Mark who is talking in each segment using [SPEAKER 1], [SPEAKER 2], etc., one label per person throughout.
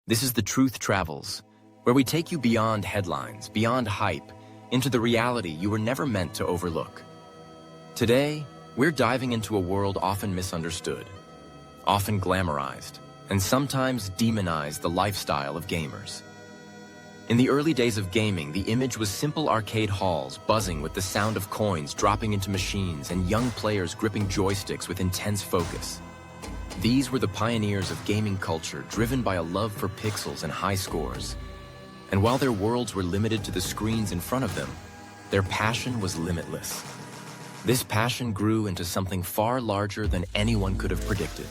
[SPEAKER 1] This is the Truth Travels, where we take you beyond headlines, beyond hype, into the reality you were never meant to overlook. Today, we're diving into a world often misunderstood, often glamorized, and sometimes demonized the lifestyle of gamers. In the early days of gaming, the image was simple arcade halls buzzing with the sound of coins dropping into machines and young players gripping joysticks with intense focus. These were the pioneers of gaming culture, driven by a love for pixels and high scores. And while their worlds were limited to the screens in front of them, their passion was limitless. This passion grew into something far larger than anyone could have predicted.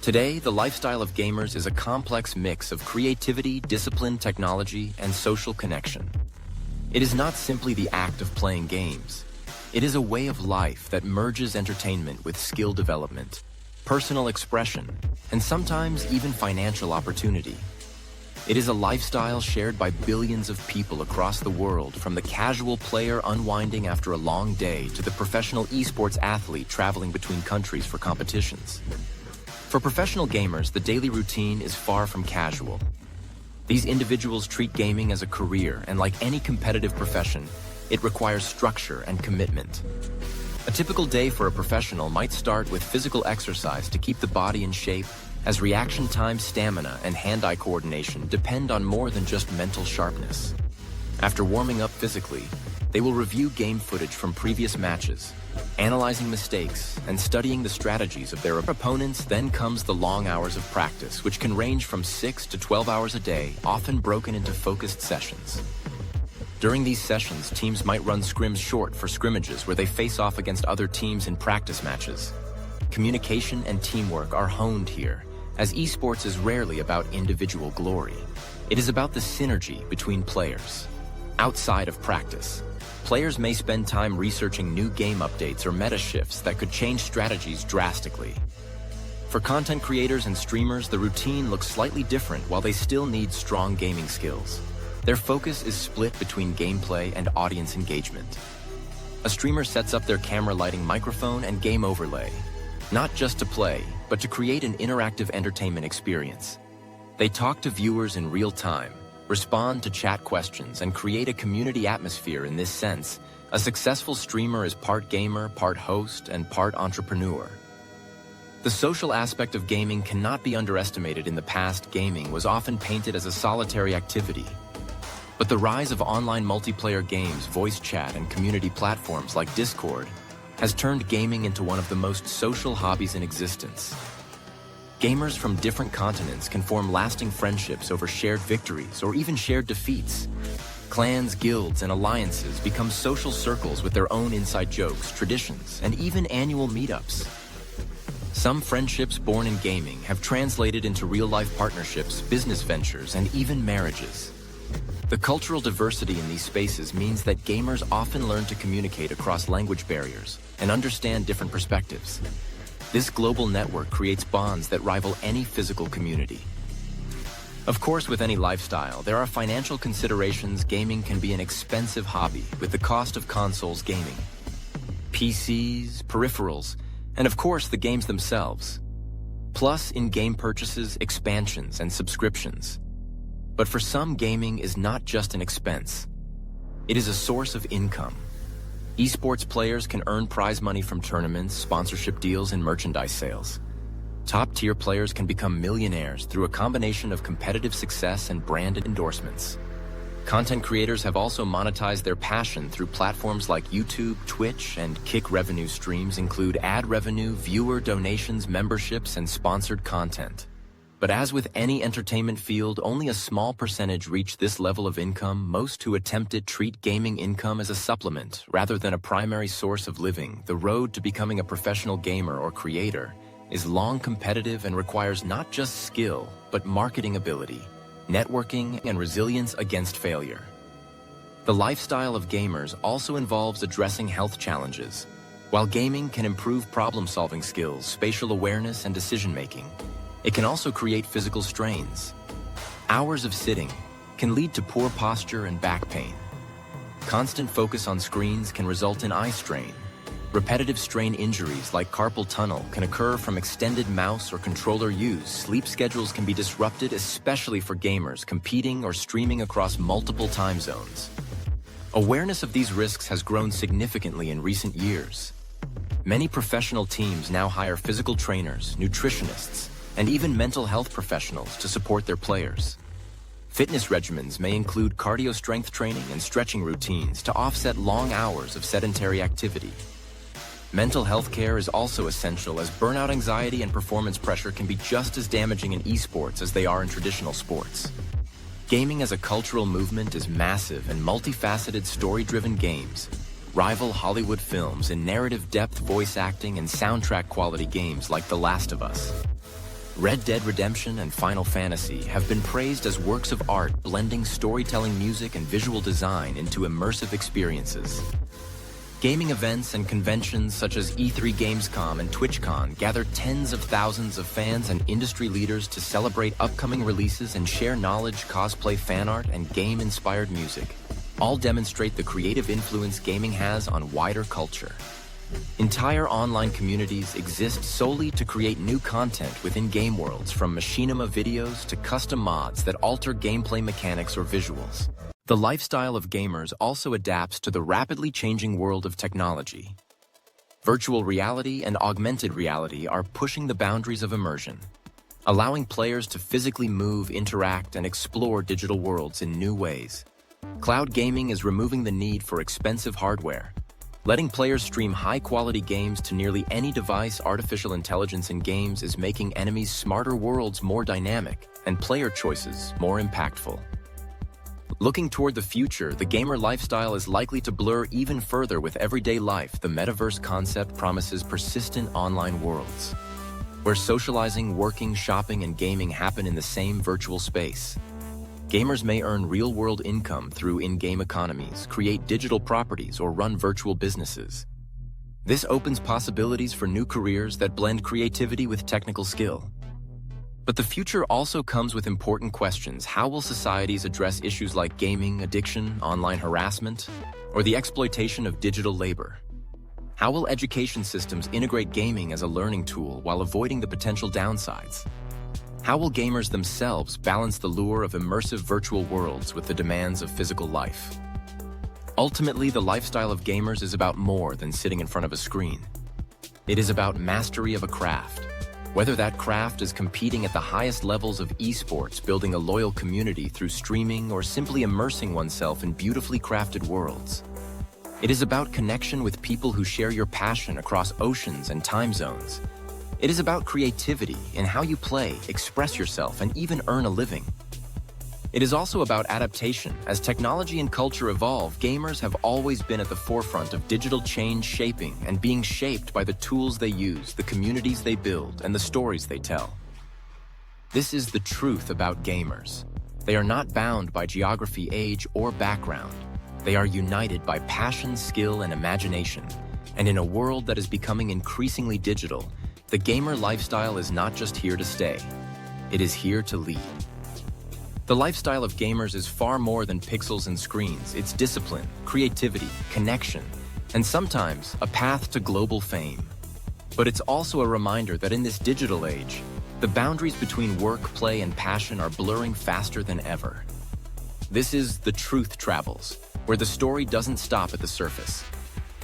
[SPEAKER 1] Today, the lifestyle of gamers is a complex mix of creativity, discipline, technology, and social connection. It is not simply the act of playing games. It is a way of life that merges entertainment with skill development, personal expression, and sometimes even financial opportunity. It is a lifestyle shared by billions of people across the world, from the casual player unwinding after a long day to the professional esports athlete traveling between countries for competitions. For professional gamers, the daily routine is far from casual. These individuals treat gaming as a career, and like any competitive profession, it requires structure and commitment. A typical day for a professional might start with physical exercise to keep the body in shape, as reaction time, stamina, and hand-eye coordination depend on more than just mental sharpness. After warming up physically, they will review game footage from previous matches, analyzing mistakes and studying the strategies of their opponents. Then comes the long hours of practice, which can range from 6 to 12 hours a day, often broken into focused sessions. During these sessions, teams might run scrims short for scrimmages where they face off against other teams in practice matches. Communication and teamwork are honed here, as esports is rarely about individual glory. It is about the synergy between players. Outside of practice, players may spend time researching new game updates or meta shifts that could change strategies drastically. For content creators and streamers, the routine looks slightly different. While they still need strong gaming skills, their focus is split between gameplay and audience engagement. A streamer sets up their camera lighting, microphone, and game overlay, not just to play, but to create an interactive entertainment experience. They talk to viewers in real time, respond to chat questions, and create a community atmosphere. In this sense, a successful streamer is part gamer, part host, and part entrepreneur. The social aspect of gaming cannot be underestimated. In the past, gaming was often painted as a solitary activity. But the rise of online multiplayer games, voice chat, and community platforms like Discord has turned gaming into one of the most social hobbies in existence. Gamers from different continents can form lasting friendships over shared victories or even shared defeats. Clans, guilds, and alliances become social circles with their own inside jokes, traditions, and even annual meetups. Some friendships born in gaming have translated into real-life partnerships, business ventures, and even marriages. The cultural diversity in these spaces means that gamers often learn to communicate across language barriers and understand different perspectives. This global network creates bonds that rival any physical community. Of course, with any lifestyle, there are financial considerations. Gaming can be an expensive hobby, with the cost of consoles, gaming, PCs, peripherals, and of course the games themselves. Plus in-game purchases, expansions, and subscriptions. But for some, gaming is not just an expense. It is a source of income. Esports players can earn prize money from tournaments, sponsorship deals, and merchandise sales. Top-tier players can become millionaires through a combination of competitive success and brand endorsements. Content creators have also monetized their passion through platforms like YouTube, Twitch, and Kick. Revenue streams include ad revenue, viewer donations, memberships, and sponsored content. But as with any entertainment field, only a small percentage reach this level of income. Most who attempt it treat gaming income as a supplement rather than a primary source of living. The road to becoming a professional gamer or creator is long, competitive, and requires not just skill, but marketing ability, networking, and resilience against failure. The lifestyle of gamers also involves addressing health challenges. While gaming can improve problem-solving skills, spatial awareness, and decision-making, it can also create physical strains. Hours of sitting can lead to poor posture and back pain. Constant focus on screens can result in eye strain, Repetitive strain injuries like carpal tunnel can occur from extended mouse or controller use. Sleep schedules can be disrupted, especially for gamers competing or streaming across multiple time zones. Awareness of these risks has grown significantly in recent years. Many professional teams now hire physical trainers, nutritionists, and even mental health professionals to support their players. Fitness regimens may include cardio strength training and stretching routines to offset long hours of sedentary activity. Mental health care is also essential, as burnout anxiety and performance pressure can be just as damaging in esports as they are in traditional sports. Gaming as a cultural movement is massive, and multifaceted story-driven games rival Hollywood films in narrative depth, voice acting, and soundtrack quality games like The Last of Us. Red Dead Redemption and Final Fantasy have been praised as works of art blending storytelling, music, and visual design into immersive experiences. Gaming events and conventions such as E3 Gamescom and TwitchCon gather tens of thousands of fans and industry leaders to celebrate upcoming releases and share knowledge, cosplay, fan art, and game-inspired music. All demonstrate the creative influence gaming has on wider culture. Entire online communities exist solely to create new content within game worlds, from machinima videos to custom mods that alter gameplay mechanics or visuals. The lifestyle of gamers also adapts to the rapidly changing world of technology. Virtual reality and augmented reality are pushing the boundaries of immersion, allowing players to physically move, interact, and explore digital worlds in new ways. Cloud gaming is removing the need for expensive hardware, letting players stream high-quality games to nearly any device. Artificial intelligence in games is making enemies' smarter worlds more dynamic and player choices more impactful. Looking toward the future, the gamer lifestyle is likely to blur even further with everyday life. The metaverse concept promises persistent online worlds, where socializing, working, shopping, and gaming happen in the same virtual space. Gamers may earn real-world income through in-game economies, create digital properties, or run virtual businesses. This opens possibilities for new careers that blend creativity with technical skill. But the future also comes with important questions. How will societies address issues like gaming addiction, online harassment, or the exploitation of digital labor? How will education systems integrate gaming as a learning tool while avoiding the potential downsides? How will gamers themselves balance the lure of immersive virtual worlds with the demands of physical life? Ultimately, the lifestyle of gamers is about more than sitting in front of a screen. It is about mastery of a craft. Whether that craft is competing at the highest levels of esports, building a loyal community through streaming, or simply immersing oneself in beautifully crafted worlds. It is about connection with people who share your passion across oceans and time zones. It is about creativity in how you play, express yourself, and even earn a living. It is also about adaptation. As technology and culture evolve, gamers have always been at the forefront of digital change, shaping and being shaped by the tools they use, the communities they build, and the stories they tell. This is the truth about gamers. They are not bound by geography, age, or background. They are united by passion, skill, and imagination. And in a world that is becoming increasingly digital, the gamer lifestyle is not just here to stay. It is here to lead. The lifestyle of gamers is far more than pixels and screens. It's discipline, creativity, connection, and sometimes a path to global fame. But it's also a reminder that in this digital age, the boundaries between work, play, and passion are blurring faster than ever. This is The Truth Travels, where the story doesn't stop at the surface.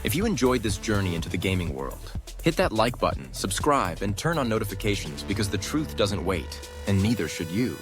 [SPEAKER 1] If you enjoyed this journey into the gaming world, hit that like button, subscribe, and turn on notifications, because the truth doesn't wait, and neither should you.